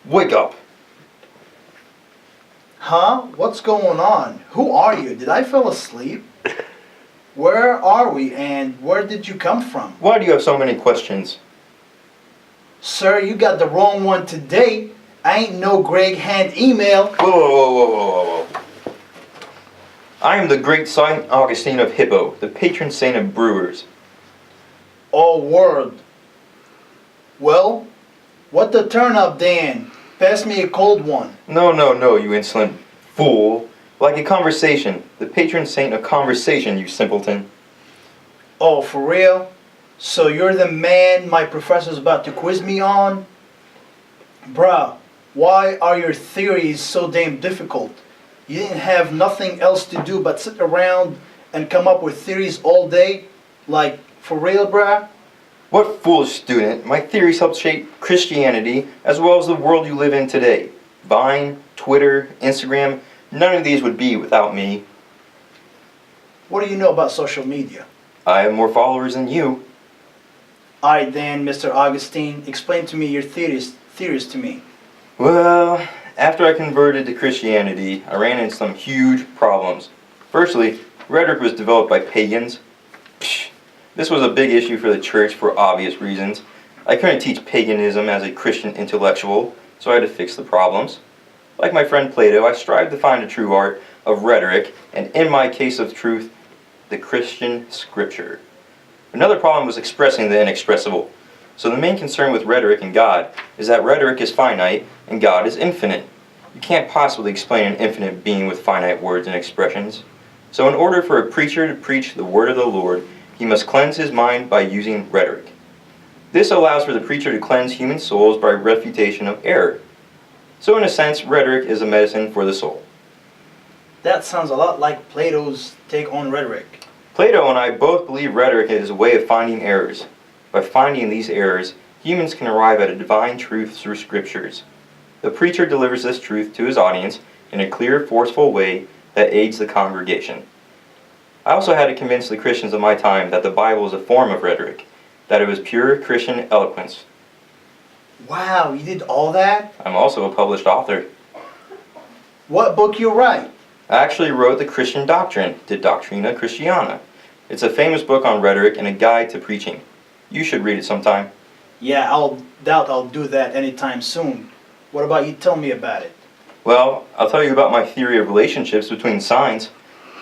Wake up! Huh? What's going on? Who are you? Did I fall asleep? Where are we and where did you come from? Why do you have so many questions? Sir, you got the wrong one today. I ain't no Greg Hand email. Whoa. I am the great Saint Augustine of Hippo, the patron saint of brewers. Oh, word. Well, what the turn up, Dan? Pass me a cold one. No, you insolent fool. Like a conversation. The patron saint of conversation, you simpleton. Oh, for real? So you're the man my professor's about to quiz me on? Bruh, why are your theories so damn difficult? You didn't have nothing else to do but sit around and come up with theories all day? Like, for real, bruh? What foolish student? My theories help shape Christianity as well as the world you live in today. Vine, Twitter, Instagram, none of these would be without me. What do you know about social media? I have more followers than you. Alright then, Mr. Augustine, explain to me your theories to me. Well, after I converted to Christianity, I ran into some huge problems. Firstly, rhetoric was developed by pagans. Psh, this was a big issue for the church for obvious reasons. I couldn't teach paganism as a Christian intellectual, so I had to fix the problems. Like my friend Plato, I strive to find the true art of rhetoric, and in my case of truth, the Christian scripture. Another problem was expressing the inexpressible. So the main concern with rhetoric and God is that rhetoric is finite and God is infinite. You can't possibly explain an infinite being with finite words and expressions. So in order for a preacher to preach the word of the Lord, he must cleanse his mind by using rhetoric. This allows for the preacher to cleanse human souls by refutation of error. So in a sense, rhetoric is a medicine for the soul. That sounds a lot like Plato's take on rhetoric. Plato and I both believe rhetoric is a way of finding errors. By finding these errors, humans can arrive at a divine truth through scriptures. The preacher delivers this truth to his audience in a clear, forceful way that aids the congregation. I also had to convince the Christians of my time that the Bible is a form of rhetoric, that it was pure Christian eloquence. Wow, you did all that? I'm also a published author. What book you write? I actually wrote The Christian Doctrine, De Doctrina Christiana. It's a famous book on rhetoric and a guide to preaching. You should read it sometime. Yeah, I'll do that anytime soon. What about you tell me about it? Well, I'll tell you about my theory of relationships between signs.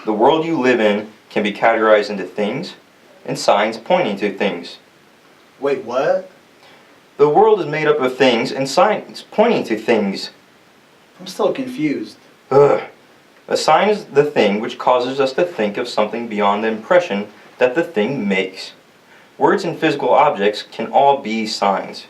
The world you live in can be categorized into things and signs pointing to things. Wait, what? The world is made up of things and signs pointing to things. I'm still confused. Ugh. A sign is the thing which causes us to think of something beyond the impression that the thing makes. Words and physical objects can all be signs.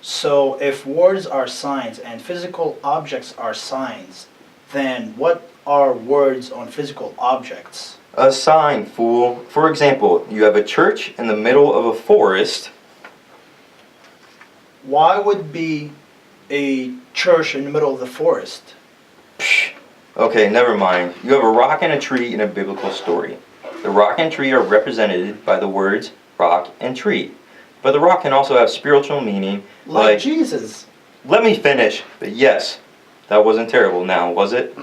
So, if words are signs and physical objects are signs, then what are words on physical objects? A sign, fool. For example, you have a church in the middle of a forest. Why would be a church in the middle of the forest? Psh. Okay, never mind. You have a rock and a tree in a biblical story. The rock and tree are represented by the words rock and tree. But the rock can also have spiritual meaning Like Jesus. Let me finish. But yes, that wasn't terrible now, was it?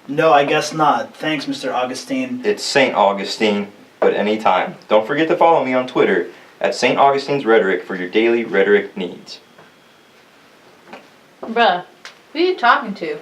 No, I guess not. Thanks, Mr. Augustine. It's St. Augustine, but anytime. Don't forget to follow me on Twitter at St. Augustine's Rhetoric for your daily rhetoric needs. Bruh, who are you talking to?